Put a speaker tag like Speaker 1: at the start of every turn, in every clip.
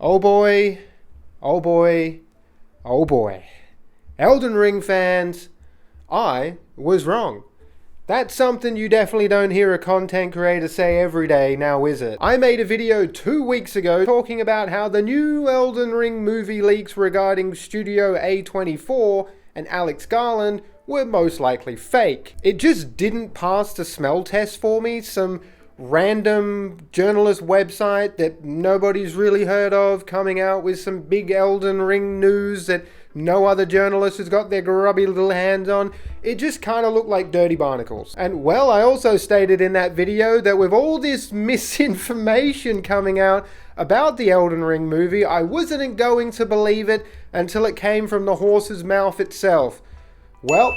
Speaker 1: Oh boy, oh boy, oh boy. Elden Ring fans, I was wrong. That's something you definitely don't hear a content creator say every day, now is it? I made a video 2 weeks ago talking about how the new Elden Ring movie leaks regarding Studio A24 and Alex Garland were most likely fake. It just didn't pass the smell test for me. Some random journalist website that nobody's really heard of coming out with some big Elden Ring news that no other journalist has got their grubby little hands on. It just kind of looked like dirty barnacles. And well, I also stated in that video that with all this misinformation coming out about the Elden Ring movie, I wasn't going to believe it until it came from the horse's mouth itself. Well,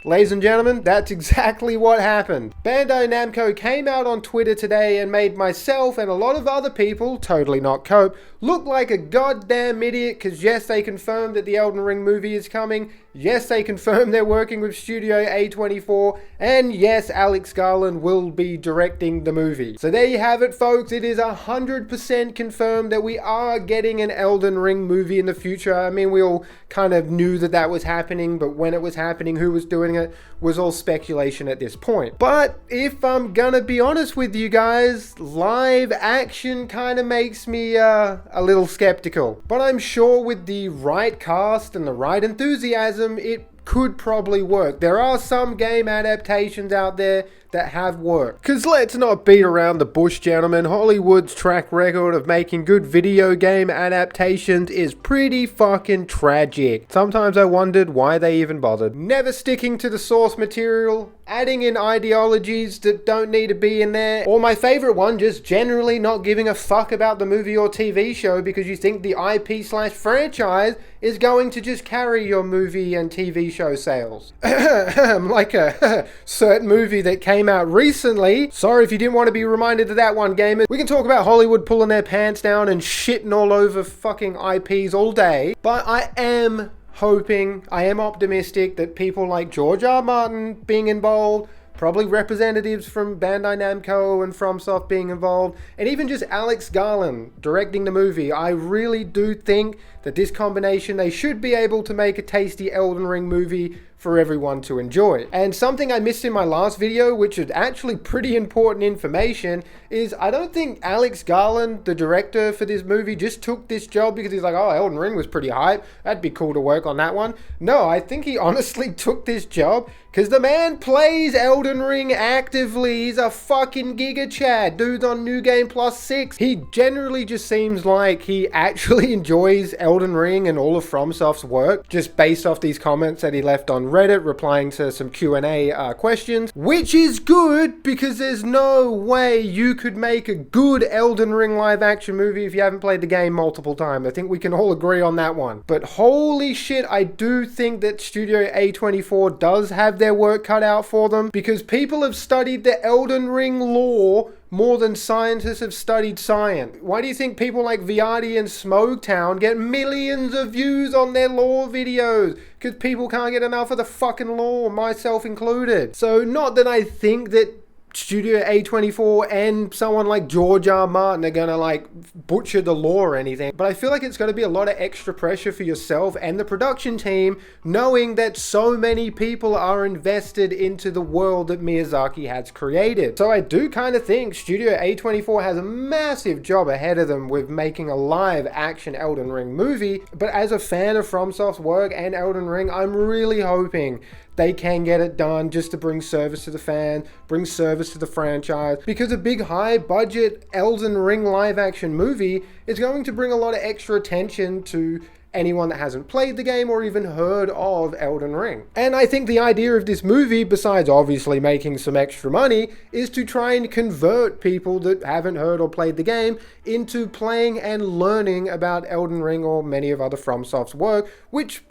Speaker 1: ladies and gentlemen, that's exactly what happened. Bandai Namco came out on Twitter today and made myself and a lot of other people, totally not Cope, look like a goddamn idiot because yes, they confirmed that the Elden Ring movie is coming. Yes, they confirmed they're working with Studio A24. And yes, Alex Garland will be directing the movie. So there you have it, folks. It is 100% confirmed that we are getting an Elden Ring movie in the future. I mean, we all kind of knew that that was happening, but when it was happening, who was doing it was all speculation at this point. But if I'm gonna be honest with you guys, live action kind of makes me a little skeptical. But I'm sure with the right cast and the right enthusiasm, it could probably work. There are some game adaptations out there that have worked. Because let's not beat around the bush, gentlemen. Hollywood's track record of making good video game adaptations is pretty fucking tragic. Sometimes I wondered why they even bothered. Never sticking to the source material, adding in ideologies that don't need to be in there, or my favorite one, just generally not giving a fuck about the movie or TV show because you think the IP/franchise is going to just carry your movie and TV show sales. Like a certain movie that came out recently. Sorry if you didn't want to be reminded of that one, gamers. We can talk about Hollywood pulling their pants down and shitting all over fucking IPs all day, but I am hoping, I am optimistic that people like George R. Martin being involved, probably representatives from Bandai Namco and FromSoft being involved, and even just Alex Garland directing the movie. I really do think that this combination, they should be able to make a tasty Elden Ring movie for everyone to enjoy. And something I missed in my last video, which is actually pretty important information, is I don't think Alex Garland, the director for this movie, just took this job because he's like, oh, Elden Ring was pretty hype, that'd be cool to work on that one. No, I think he honestly took this job because the man plays Elden Ring actively. He's a fucking giga chad. Dude's on New Game Plus 6. He generally just seems like he actually enjoys Elden Ring and all of FromSoft's work, just based off these comments that he left on Reddit replying to some Q&A questions, which is good because there's no way you could make a good Elden Ring live action movie if you haven't played the game multiple times. I think we can all agree on that one. But holy shit, I do think that Studio A24 does have their work cut out for them because people have studied the Elden Ring lore more than scientists have studied science. Why do you think people like Viardi and Smogetown get millions of views on their lore videos? Because people can't get enough of the fucking lore, myself included. So not that I think that Studio A24 and someone like George R. Martin are gonna like butcher the lore or anything, but I feel like it's gonna be a lot of extra pressure for yourself and the production team knowing that so many people are invested into the world that Miyazaki has created. So I do kind of think Studio A24 has a massive job ahead of them with making a live action Elden Ring movie, but as a fan of FromSoft's work and Elden Ring, I'm really hoping they can get it done just to bring service to the fans, bring service to the franchise, because a big high budget Elden Ring live action movie is going to bring a lot of extra attention to anyone that hasn't played the game or even heard of Elden Ring. And I think the idea of this movie, besides obviously making some extra money, is to try and convert people that haven't heard or played the game into playing and learning about Elden Ring or many of other FromSoft's work, which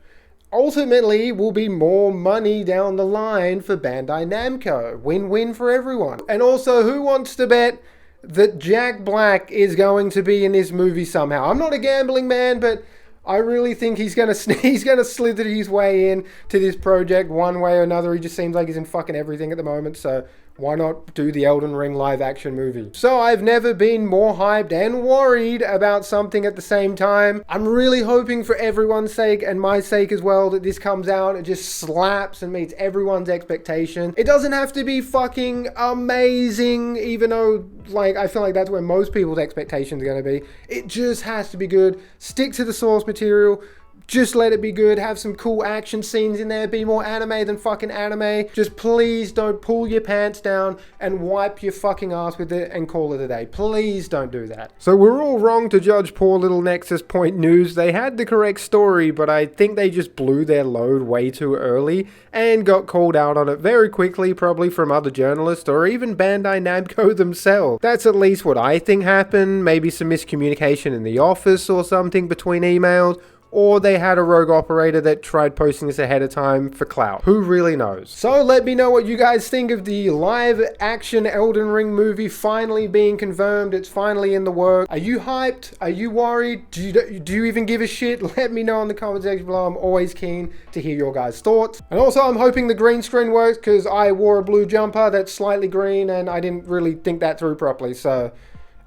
Speaker 1: ultimately will be more money down the line for Bandai Namco. Win-win for everyone. And also, who wants to bet that Jack Black is going to be in this movie somehow? I'm not a gambling man, but I really think he's gonna slither his way in to this project one way or another. He just seems like he's in fucking everything at the moment, so Why not do the Elden Ring live action movie? So I've never been more hyped and worried about something at the same time. I'm really hoping for everyone's sake and my sake as well that this comes out and just slaps and meets everyone's expectation. It doesn't have to be fucking amazing, even though like I feel like that's where most people's expectations are going to be. It just has to be good. Stick to the source material. Just let it be good. Have some cool action scenes in there. Be more anime than fucking anime. Just please don't pull your pants down and wipe your fucking ass with it and call it a day. Please don't do that. So we're all wrong to judge poor little Nexus Point News. They had the correct story, but I think they just blew their load way too early and got called out on it very quickly, probably from other journalists or even Bandai Namco themselves. That's at least what I think happened. Maybe some miscommunication in the office or something between emails. Or they had a rogue operator that tried posting this ahead of time for clout. Who really knows? So let me know what you guys think of the live action Elden Ring movie finally being confirmed. It's finally in the works. Are you hyped? Are you worried? Do you even give a shit? Let me know in the comment section below. I'm always keen to hear your guys' thoughts. And also I'm hoping the green screen works because I wore a blue jumper that's slightly green and I didn't really think that through properly. So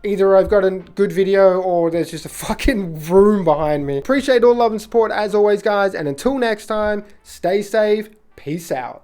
Speaker 1: either I've got a good video or there's just a fucking room behind me. Appreciate all love and support as always, guys. And until next time, stay safe. Peace out.